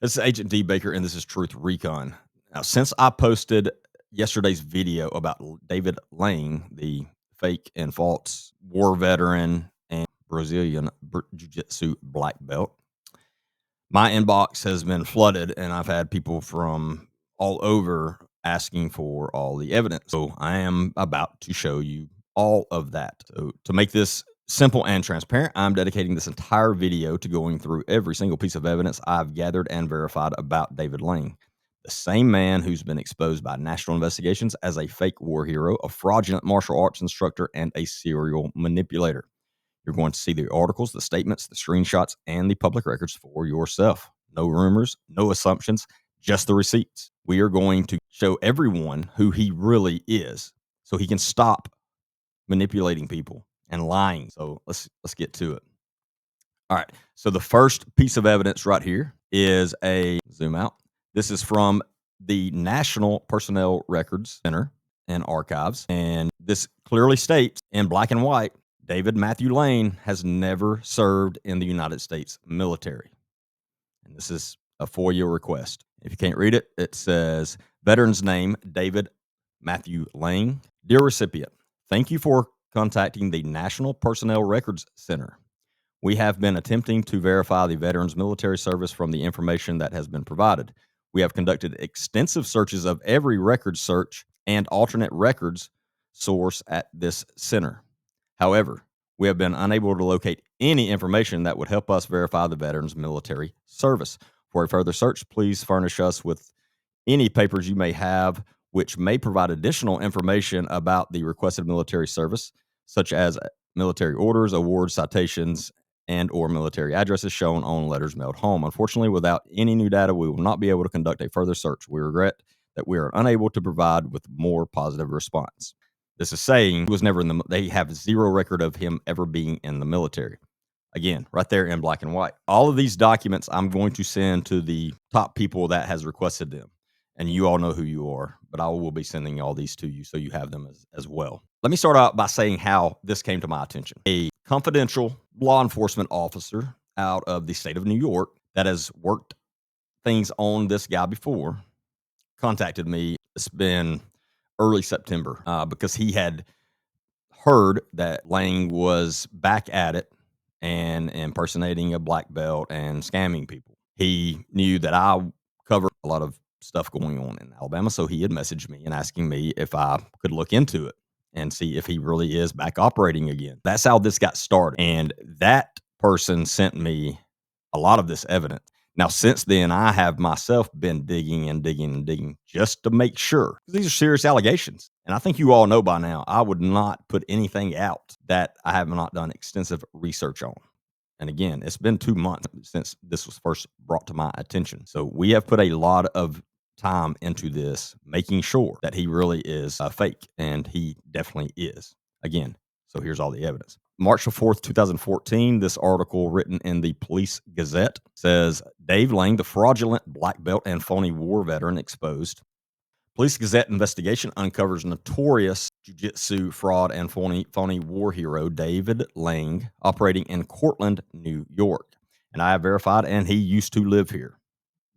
This is Agent D. Baker, and this is Truth Recon. Now, since I posted yesterday's video about David Lang, the fake and false war veteran and Brazilian Jiu-Jitsu black belt, my inbox has been flooded, and I've had people from all over asking for all the evidence. So I am about to show you all of that. So to make this simple and transparent, I'm dedicating this entire video to going through every single piece of evidence I've gathered and verified about David Lang, the same man who's been exposed by national investigations as a fake war hero, a fraudulent martial arts instructor, and a serial manipulator. You're going to see the articles, the statements, the screenshots, and the public records for yourself. No rumors, no assumptions, just the receipts. We are going to show everyone who he really is so he can stop manipulating people and lying. So let's get to it. All right. So the first piece of evidence right here is a zoom out. This is from the National Personnel Records Center and Archives. And this clearly states in black and white, David Matthew Lang has never served in the United States military. And this is a FOIA request. If you can't read it, it says, veteran's name, David Matthew Lang. Dear recipient, thank you for contacting the National Personnel Records Center. We have been attempting to verify the veteran's military service from the information that has been provided. We have conducted extensive searches of every record search and alternate records source at this center. However, we have been unable to locate any information that would help us verify the veteran's military service. For a further search, please furnish us with any papers you may have which may provide additional information about the requested military service, such as military orders, awards, citations, and or military addresses shown on letters mailed home. Unfortunately, without any new data, we will not be able to conduct a further search. We regret that we are unable to provide with more positive response. This is saying he was never in the. They have zero record of him ever being in the military. Again, right there in black and white. All of these documents I'm going to send to the top people that has requested them, and you all know who you are. But I will be sending all these to you so you have them as well. Let me start out by saying how this came to my attention. A confidential law enforcement officer out of the state of New York that has worked things on this guy before contacted me. It's been early September because he had heard that Lang was back at it and impersonating a black belt and scamming people. He knew that I covered a lot of stuff going on in Alabama, so he had messaged me and asking me if I could look into it and see if he really is back operating again. That's how this got started. And that person sent me a lot of this evidence. Now, since then, I have myself been digging and digging and digging just to make sure. These are serious allegations. And I think you all know by now, I would not put anything out that I have not done extensive research on. And again, it's been 2 months since this was first brought to my attention. So we have put a lot of time into this, making sure that he really is fake. And he definitely is. Again, so here's all the evidence. March the 4th, 2014, this article written in the Police Gazette says, Dave Lang, the fraudulent black belt and phony war veteran exposed. Police Gazette investigation uncovers notorious jiu-jitsu fraud and phony war hero David Lang operating in Cortland, New York. And I have verified, and he used to live here.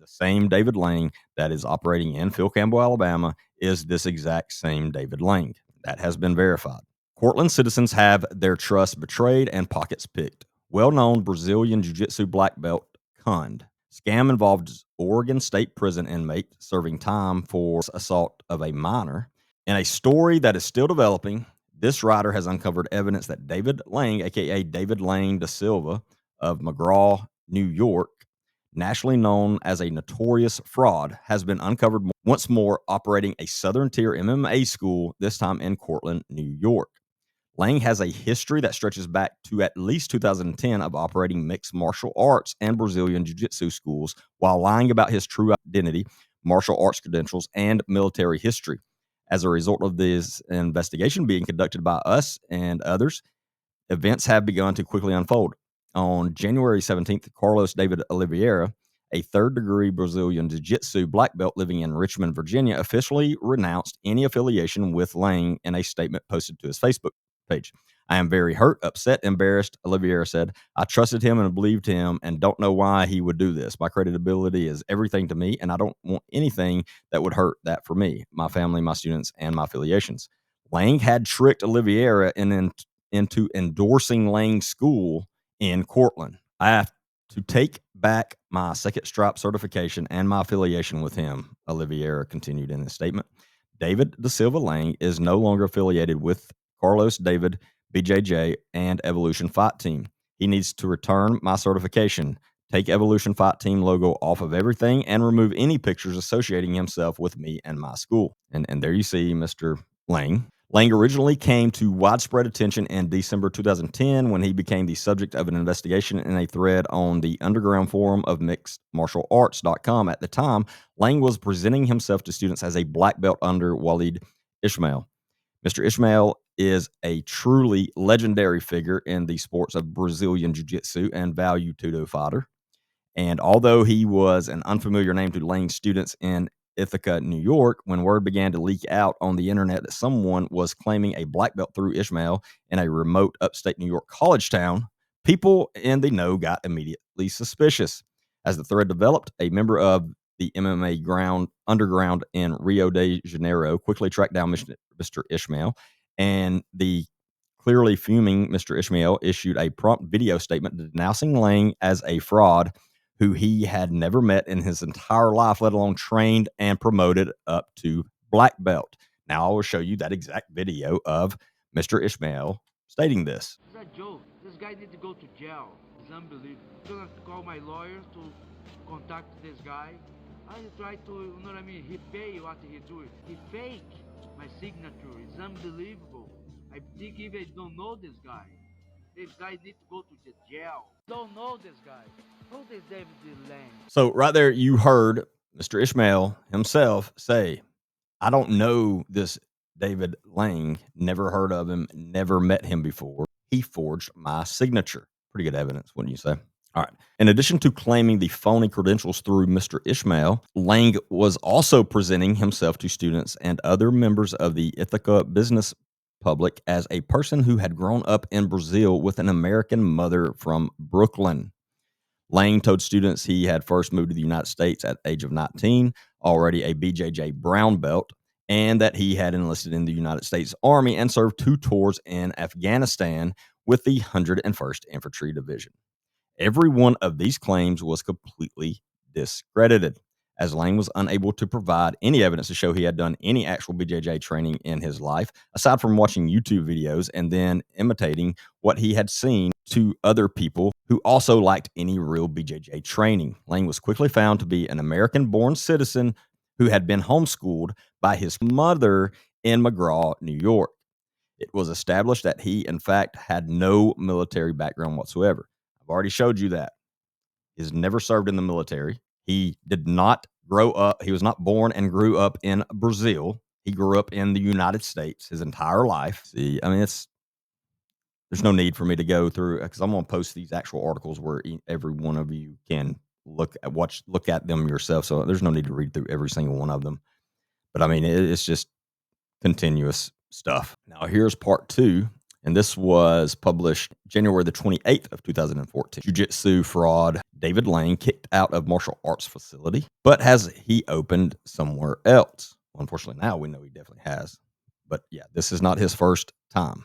The same David Lang that is operating in Phil Campbell, Alabama, is this exact same David Lang. That has been verified. Cortland citizens have their trust betrayed and pockets picked. Well-known Brazilian Jiu-Jitsu black belt conned. Scam involved Oregon State Prison inmate serving time for assault of a minor. In a story that is still developing, this writer has uncovered evidence that David Lang, a.k.a. David Da Silva of McGraw, New York, nationally known as a notorious fraud, has been uncovered once more operating a Southern Tier MMA school, this time in Cortland, New York. Lang has a history that stretches back to at least 2010 of operating mixed martial arts and Brazilian Jiu-Jitsu schools while lying about his true identity, martial arts credentials, and military history. As a result of this investigation being conducted by us and others, events have begun to quickly unfold. On January 17th, Carlos David Oliveira, a third-degree Brazilian Jiu-Jitsu black belt living in Richmond, Virginia, officially renounced any affiliation with Lang in a statement posted to his Facebook page. I am very hurt, upset, embarrassed, Oliveira said. I trusted him and believed him and don't know why he would do this. My credibility is everything to me, and I don't want anything that would hurt that for me, my family, my students, and my affiliations. Lang had tricked Oliveira into endorsing Lang's school in Cortland. I have to take back my second stripe certification and my affiliation with him, Oliveira continued in his statement. David Da Silva Lang is no longer affiliated with Carlos David, BJJ, and Evolution Fight Team. He needs to return my certification, take Evolution Fight Team logo off of everything, and remove any pictures associating himself with me and my school. And there you see Mr. Lang. Lang originally came to widespread attention in December 2010 when he became the subject of an investigation in a thread on the underground forum of mixedmartialarts.com. At the time, Lang was presenting himself to students as a black belt under Walid Ismail. Mr. Ismail is a truly legendary figure in the sports of Brazilian Jiu-Jitsu and value Tudo fighter. And although he was an unfamiliar name to Lang's students in Ithaca, New York, when word began to leak out on the internet that someone was claiming a black belt through Ishmael in a remote upstate New York college town, people in the know got immediately suspicious. As the thread developed, a member of the MMA underground in Rio de Janeiro quickly tracked down Mr. Ishmael, and the clearly fuming Mr. Ishmael issued a prompt video statement denouncing Lang as a fraud who he had never met in his entire life, let alone trained and promoted up to black belt. Now I will show you that exact video of Mr. Ishmael stating this. It's a joke. This guy needs to go to jail. It's unbelievable. I'm gonna call my lawyer to contact this guy. I try to, you know what I mean? He pay what he do. He fake my signature. It's unbelievable. I think even I don't know this guy. This guy needs to go to the jail. Don't know this guy. Who is David Da Lang? So right there, you heard Mr. Ishmael himself say, I don't know this David Lang, never heard of him, never met him before. He forged my signature. Pretty good evidence, wouldn't you say? All right. In addition to claiming the phony credentials through Mr. Ishmael, Lang was also presenting himself to students and other members of the Ithaca business public as a person who had grown up in Brazil with an American mother from Brooklyn. Lang told students he had first moved to the United States at the age of 19, already a BJJ brown belt, and that he had enlisted in the United States Army and served 2 tours in Afghanistan with the 101st Infantry Division. Every one of these claims was completely discredited, as Lang was unable to provide any evidence to show he had done any actual BJJ training in his life, aside from watching YouTube videos and then imitating what he had seen to other people who also lacked any real BJJ training. Lang was quickly found to be an American-born citizen who had been homeschooled by his mother in McGraw, New York. It was established that he, in fact, had no military background whatsoever. I've already showed you that. He's never served in the military. He did not grow up. He was not born and grew up in Brazil. He grew up in the United States his entire life. See, I mean, there's no need for me to go through because I'm going to post these actual articles where every one of you can look at them yourself. So there's no need to read through every single one of them. But I mean, it's just continuous stuff. Now here's part 2. And this was published January the 28th of 2014. Jiu-Jitsu fraud David Lang kicked out of martial arts facility, but has he opened somewhere else? Well, unfortunately, now we know he definitely has. But yeah, this is not his first time.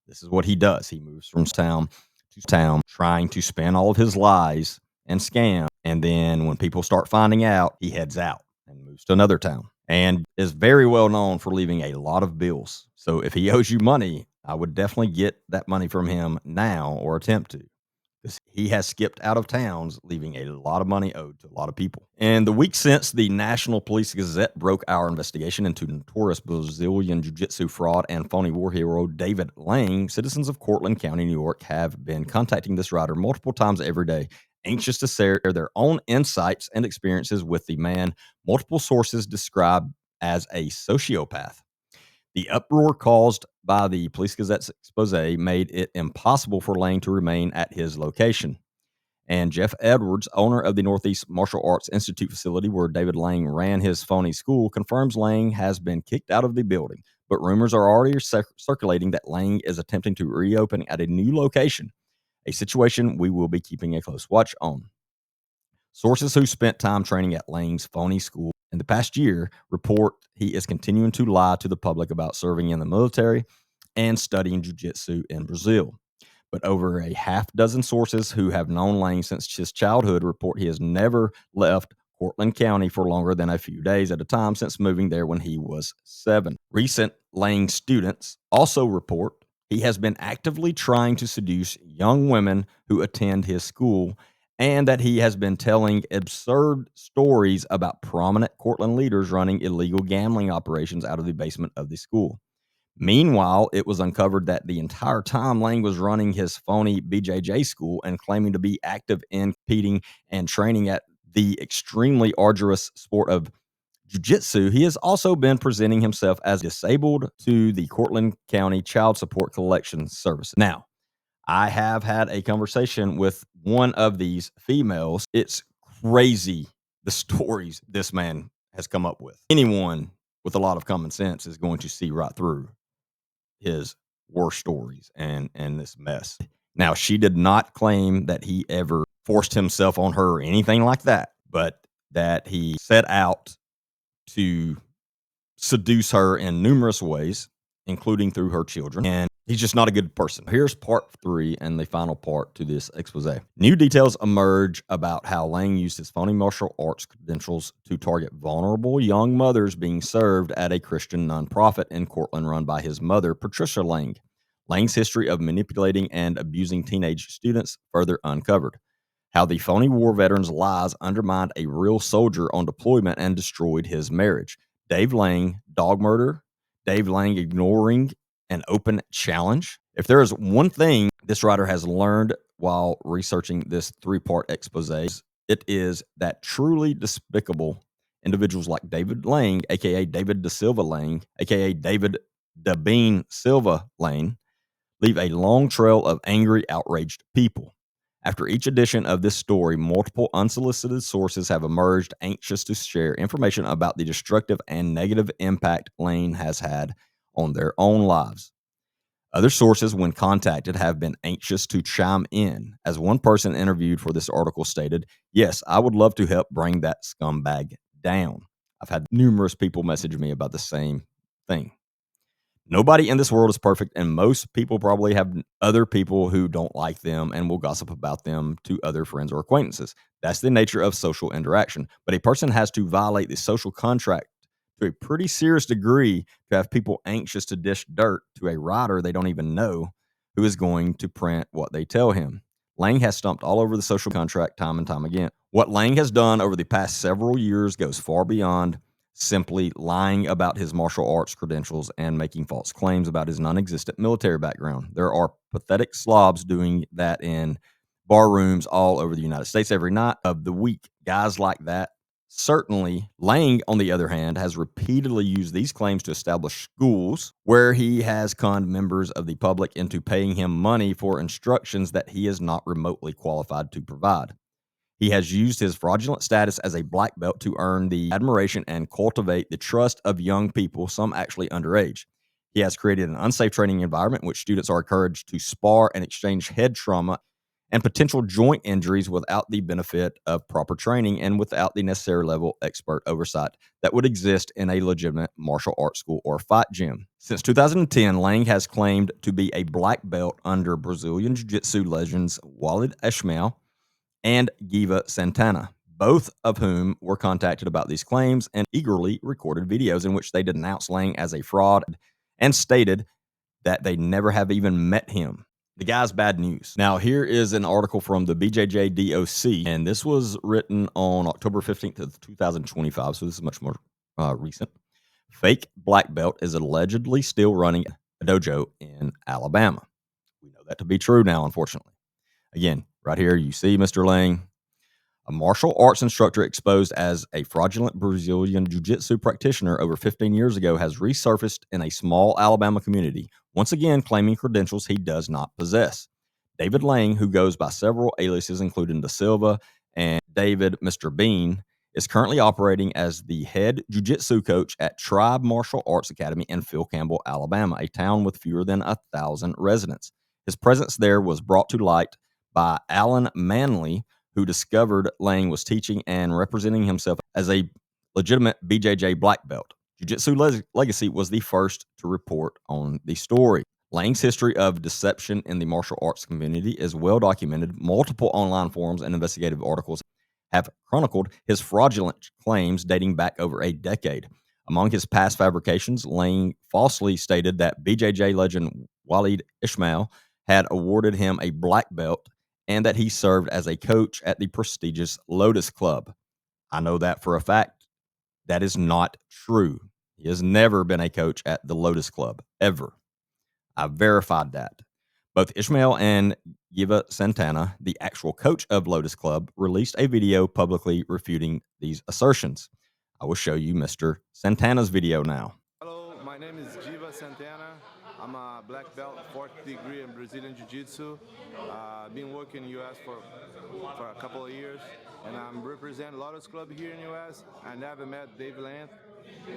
This is what he does. He moves from town to town, trying to spin all of his lies and scam. And then when people start finding out, he heads out and moves to another town, and is very well known for leaving a lot of bills. So if he owes you money, I would definitely get that money from him now, or attempt to, because he has skipped out of towns, leaving a lot of money owed to a lot of people. In the week since the National Police Gazette broke our investigation into notorious Brazilian Jiu-Jitsu fraud and phony war hero David Lang, citizens of Cortland County, New York, have been contacting this writer multiple times every day, anxious to share their own insights and experiences with the man multiple sources describe as a sociopath. The uproar caused by the Police Gazette's expose made it impossible for Lang to remain at his location. And Jeff Edwards, owner of the Northeast Martial Arts Institute facility where David Lang ran his phony school, confirms Lang has been kicked out of the building. but rumors are already circulating that Lang is attempting to reopen at a new location, a situation we will be keeping a close watch on. Sources who spent time training at Lang's phony school in the past year report he is continuing to lie to the public about serving in the military and studying jiu-jitsu in Brazil. But over a half dozen sources who have known Lang since his childhood report he has never left Cortland County for longer than a few days at a time since moving there when he was 7. Recent Lang students also report he has been actively trying to seduce young women who attend his school, and that he has been telling absurd stories about prominent Cortland leaders running illegal gambling operations out of the basement of the school. Meanwhile, it was uncovered that the entire time Lang was running his phony BJJ school and claiming to be active in competing and training at the extremely arduous sport of jiu-jitsu, he has also been presenting himself as disabled to the Cortland County Child Support Collection Service. Now, I have had a conversation with one of these females. It's crazy the stories this man has come up with. Anyone with a lot of common sense is going to see right through his worst stories and this mess. Now, she did not claim that he ever forced himself on her or anything like that, but that he set out to seduce her in numerous ways, including through her children, and he's just not a good person. Here's part 3 and the final part to this expose. New details emerge about how Lang used his phony martial arts credentials to target vulnerable young mothers being served at a Christian nonprofit in Cortland run by his mother, Patricia Lang. Lang's history of manipulating and abusing teenage students further uncovered. How the phony war veteran's lies undermined a real soldier on deployment and destroyed his marriage. Dave Lang, dog murder. Dave Lang ignoring an open challenge. If there is one thing this writer has learned while researching this 3-part expose, it is that truly despicable individuals like David Lang, aka David Da Silva Lang, aka David Da Silva Lang, leave a long trail of angry, outraged people. After each edition of this story, multiple unsolicited sources have emerged anxious to share information about the destructive and negative impact Lang has had on their own lives. Other sources, when contacted, have been anxious to chime in. As one person interviewed for this article stated, "Yes, I would love to help bring that scumbag down." I've had numerous people message me about the same thing. Nobody in this world is perfect, and most people probably have other people who don't like them and will gossip about them to other friends or acquaintances. That's the nature of social interaction. But a person has to violate the social contract to a pretty serious degree to have people anxious to dish dirt to a writer they don't even know who is going to print what they tell him. Lang has stumped all over the social contract time and time again. What Lang has done over the past several years goes far beyond simply lying about his martial arts credentials and making false claims about his non-existent military background. There are pathetic slobs doing that in bar rooms all over the United States every night of the week. Guys like that. Certainly, Lang, on the other hand, has repeatedly used these claims to establish schools where he has conned members of the public into paying him money for instructions that he is not remotely qualified to provide. He has used his fraudulent status as a black belt to earn the admiration and cultivate the trust of young people, some actually underage. He has created an unsafe training environment in which students are encouraged to spar and exchange head trauma and potential joint injuries without the benefit of proper training and without the necessary level of expert oversight that would exist in a legitimate martial arts school or fight gym. Since 2010, Lang has claimed to be a black belt under Brazilian Jiu-Jitsu legends Walid Ismail and Giva Santana, both of whom were contacted about these claims and eagerly recorded videos in which they denounced Lang as a fraud and stated that they never have even met him. The guy's bad news. Now, here is an article from the BJJ DOC, and this was written on October 15th of 2025, so this is much more recent. Fake black belt is allegedly still running a dojo in Alabama. We know that to be true now, unfortunately. Again, right here, you see Mr. Lang, a martial arts instructor exposed as a fraudulent Brazilian Jiu-Jitsu practitioner over 15 years ago, has resurfaced in a small Alabama community, once again claiming credentials he does not possess. David Lang, who goes by several aliases, including Da Silva and David Mr. Bean, is currently operating as the head jiu-jitsu coach at Tribe Martial Arts Academy in Phil Campbell, Alabama, a town with fewer than 1,000 residents. His presence there was brought to light by Alan Manley, who discovered Lang was teaching and representing himself as a legitimate BJJ black belt. Jiu-Jitsu Legacy was the first to report on the story. Lang's history of deception in the martial arts community is well documented. Multiple online forums and investigative articles have chronicled his fraudulent claims dating back over a decade. Among his past fabrications, Lang falsely stated that BJJ legend Waleed Ismail had awarded him a black belt and that he served as a coach at the prestigious Lotus Club. I know that for a fact. That is not true. He has never been a coach at the Lotus Club, ever. I verified that. Both Ishmael and Yiva Santana, the actual coach of Lotus Club, released a video publicly refuting these assertions. I will show you Mr. Santana's video now. Hello, my name is Jiva Santana. I'm a black belt, 4th degree in Brazilian Jiu-Jitsu. I've been working in U.S. for a couple of years, and I'm representing Lotus Club here in U.S. I never met David Lang.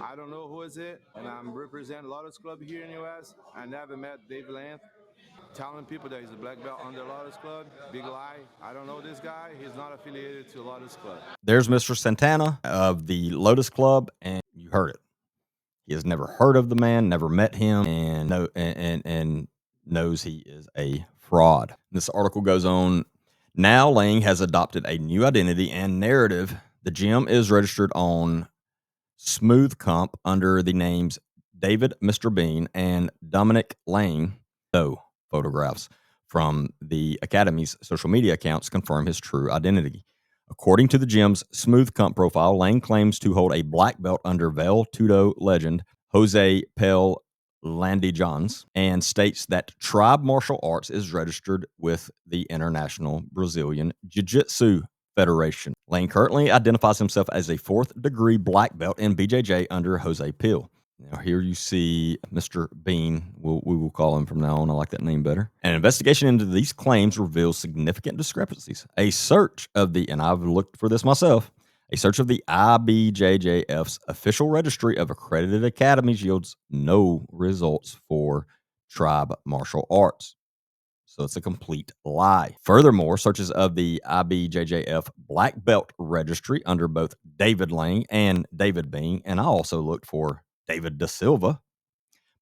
I don't know who is it, and I'm representing Lotus Club here in U.S. I never met David Lang. Telling people that he's a black belt under Lotus Club, big lie. I don't know this guy. He's not affiliated to Lotus Club. There's Mr. Santana of the Lotus Club, and you heard it. He has never heard of the man, never met him, and knows he is a fraud. This article goes on. Now Lang has adopted a new identity and narrative. The gym is registered on Smooth Comp under the names David Mr. Bean and Dominic Lang. So photographs from the Academy's social media accounts confirm his true identity. According to the gym's Smooth Comp profile, Lang claims to hold a black belt under Vel Tudo legend Jose Pel Landy-Johns and states that Tribe Martial Arts is registered with the International Brazilian Jiu-Jitsu Federation. Lang currently identifies himself as a 4th degree black belt in BJJ under Jose Pel. Now, here you see Mr. Bean. We will call him from now on. I like that name better. An investigation into these claims reveals significant discrepancies. A search of the, and I've looked for this myself, a search of the IBJJF's official registry of accredited academies yields no results for Tribe Martial Arts. So it's a complete lie. Furthermore, searches of the IBJJF Black Belt Registry under both David Lang and David Bean, and I also looked for David Da Silva,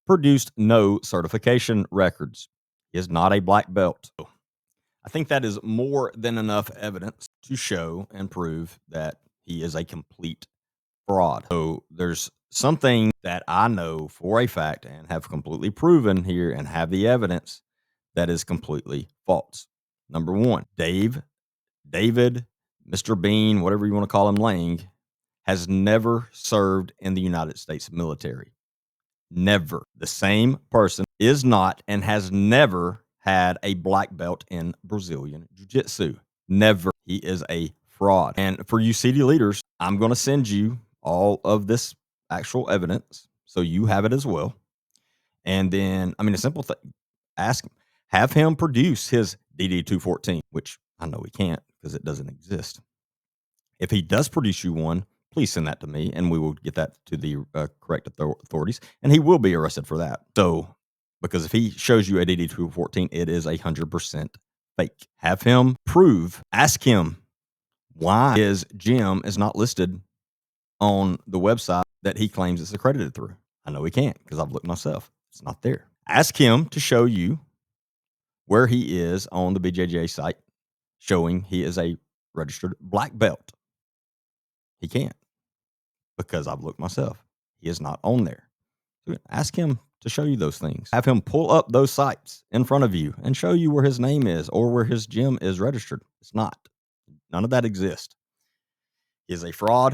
produced no certification records. He is not a black belt. I think that is more than enough evidence to show and prove that he is a complete fraud. So there's something that I know for a fact and have completely proven here and have the evidence that is completely false. Number one, David, Mr. Bean, whatever you want to call him, Lang, has never served in the United States military. Never. The same person is not and has never had a black belt in Brazilian Jiu-Jitsu. Never. He is a fraud. And for you CD leaders, I'm going to send you all of this actual evidence so you have it as well. And then, I mean, a simple thing, ask him, have him produce his DD-214, which I know he can't because it doesn't exist. If he does produce you one, please send that to me, and we will get that to the correct authorities, and he will be arrested for that. So, because if he shows you a DD-214, it is 100% fake. Have him prove, ask him why his gym is not listed on the website that he claims it's accredited through. I know he can't because I've looked myself. It's not there. Ask him to show you where he is on the BJJ site showing he is a registered black belt. He can't because I've looked myself. He is not on there. So ask him to show you those things. Have him pull up those sites in front of you and show you where his name is or where his gym is registered. It's not. None of that exists. He is a fraud.